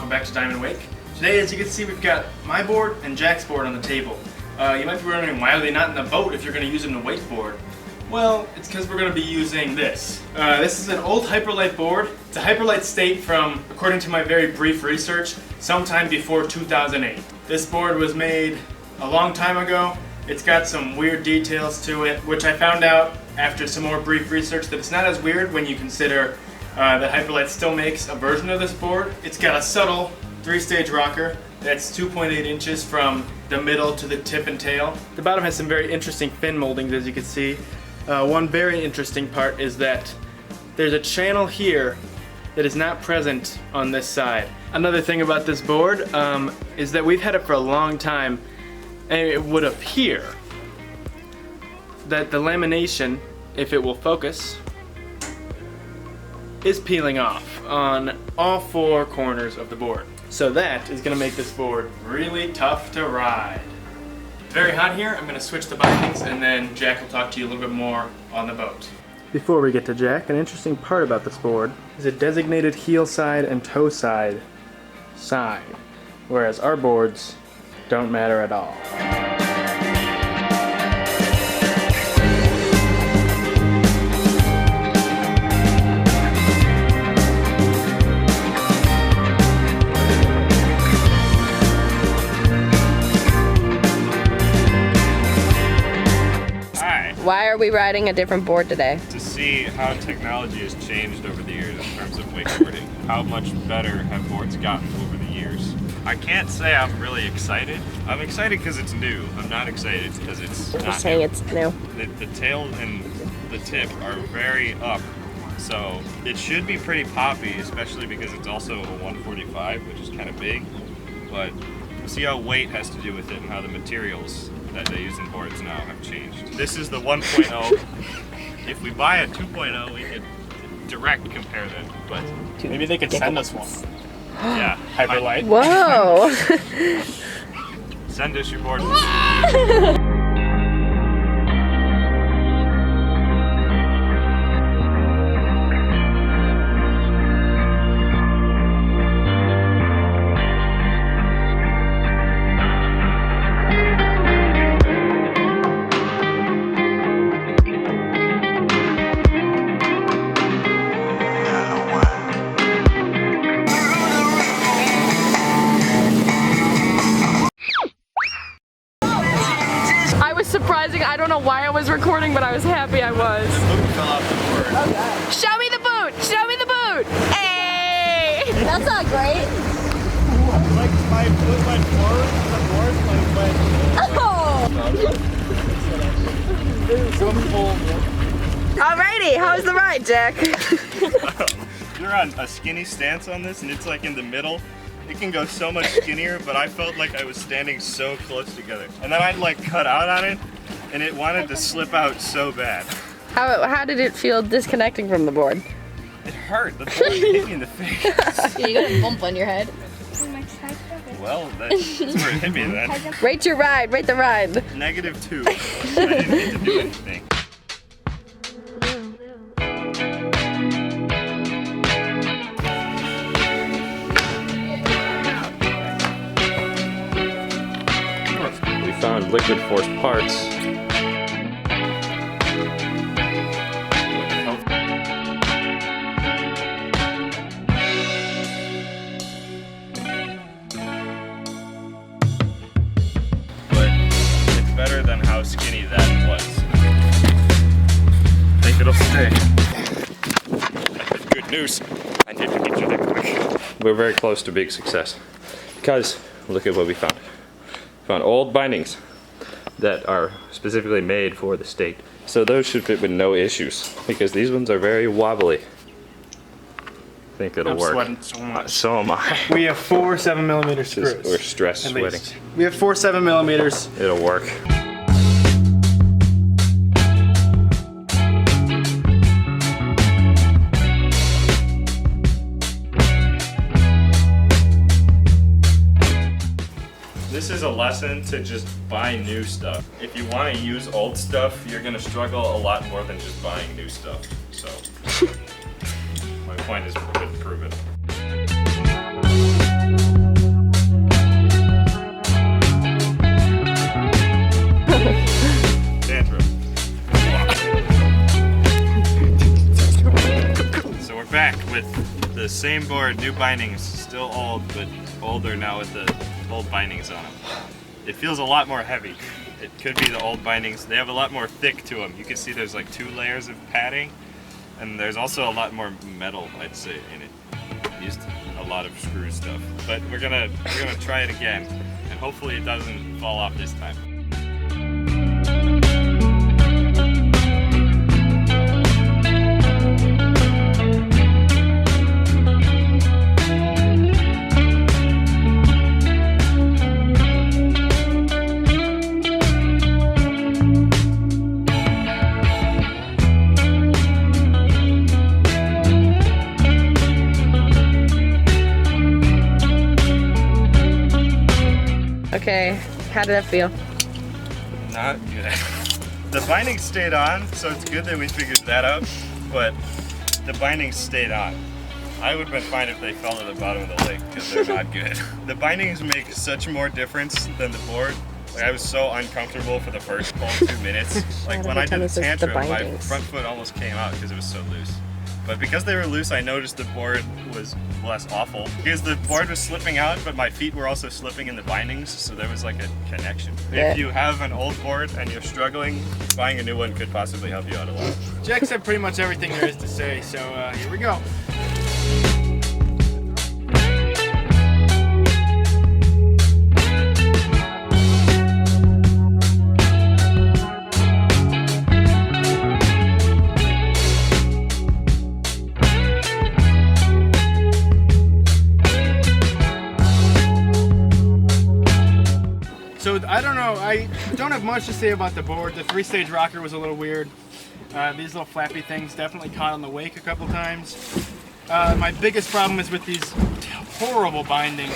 welcome back to Diamond Wake. Today, as you can see, we've got my board and Jack's board on the table. You might be wondering, why are they not in the boat if you're going to use them to wakeboard? Well, it's because we're going to be using this. This is an old Hyperlight board. It's a Hyperlight state from, according to my very brief research, sometime before 2008. This board was made a long time ago. It's got some weird details to it, which I found out after some more brief research that it's not as weird when you consider that Hyperlight still makes a version of this board. It's got a subtle 3-stage rocker that's 2.8 inches from the middle to the tip and tail. The bottom has some very interesting fin moldings, as you can see. One very interesting part is that there's a channel here that is not present on this side. Another thing about this board is that we've had it for a long time, and it would appear that the lamination, if it will focus, is peeling off on all 4 corners of the board. So that is going to make this board really tough to ride. Very hot here. I'm going to switch the bindings and then Jack will talk to you a little bit more on the boat. Before we get to Jack, an interesting part about this board is a designated heel side and toe side sign, whereas our boards don't matter at all. Why are we riding a different board today? To see how technology has changed over the years in terms of wakeboarding. How much better have boards gotten over the years? I can't say I'm really excited. I'm excited because it's new. I'm not excited because it's not You're saying it's new. The tail and the tip are very up, so it should be pretty poppy, especially because it's also a 145, which is kind of big. But we'll see how weight has to do with it and how the materials that they use in boards now have changed. This is the 1.0. If we buy a 2.0, we could direct compare them, but maybe they could send us one. Yeah. Hyperlight. Whoa! Send us your board. Surprising. I don't know why I was recording, but I was happy I was. The boot fell off the board. Okay. Show me the boot! Show me the boot! Hey! That's not great. Like my foot went forward, Oh! Alrighty, how's the ride, Jack? You're on a skinny stance on this, and it's like in the middle. It can go so much skinnier, but I felt like I was standing so close together. And then I'd like cut out on it, and it wanted to slip out so bad. How did it feel disconnecting from the board? It hurt. The board hit me in the face. You got a bump on your head. Well, that's where it hit me then. Rate your ride. Rate the ride. -2. I didn't need to do anything. Found liquid force parts. But it's better than how skinny that was. I think it'll stay. Good news. I need to get you there quick. We're very close to big success because look at what we found. Found old bindings that are specifically made for the state. So those should fit with no issues because these ones are very wobbly. I think it'll work. I'm sweating so much. So am I. We have 4 7mm screws. We're stress sweating. We have 4 7mm. It'll work. This is a lesson to just buy new stuff. If you want to use old stuff, you're going to struggle a lot more than just buying new stuff. So, my point has been proven. Tantrum. So we're back with the same board, new bindings, still old, but older now with the old bindings on them. It feels a lot more heavy. It could be the old bindings. They have a lot more thick to them. You can see there's like 2 layers of padding, and there's also a lot more metal, I'd say, in it. Used a lot of screw stuff. But we're gonna try it again, and hopefully it doesn't fall off this time. Okay, how did that feel? Not good. The binding stayed on, so it's good that we figured that out, but the bindings stayed on. I would have been fine if they fell to the bottom of the lake, because they're not good. The bindings make such more difference than the board. Like, I was so uncomfortable for the first whole 2 minutes. Like when I did the tantrum, my front foot almost came out because it was so loose. But because they were loose, I noticed the board was less awful. Because the board was slipping out, but my feet were also slipping in the bindings, so there was like a connection. Yeah. If you have an old board and you're struggling, buying a new one could possibly help you out a lot. Jack said pretty much everything there is to say, so here we go. So I don't know, I don't have much to say about the board. The 3-stage rocker was a little weird. These little flappy things definitely caught on the wake a couple times. My biggest problem is with these horrible bindings.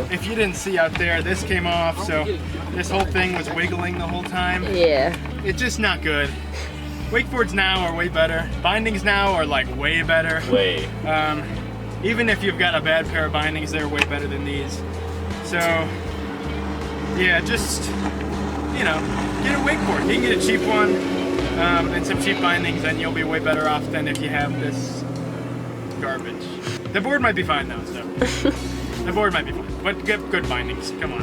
If you didn't see out there, this came off, so this whole thing was wiggling the whole time. Yeah. It's just not good. Wakeboards now are way better. Bindings now are like way better. Way. Even if you've got a bad pair of bindings, they're way better than these. So, yeah, just, you know, get a wakeboard. You can get a cheap one and some cheap bindings, and you'll be way better off than if you have this garbage. The board might be fine though, so. The board might be fine, but get good bindings. Come on.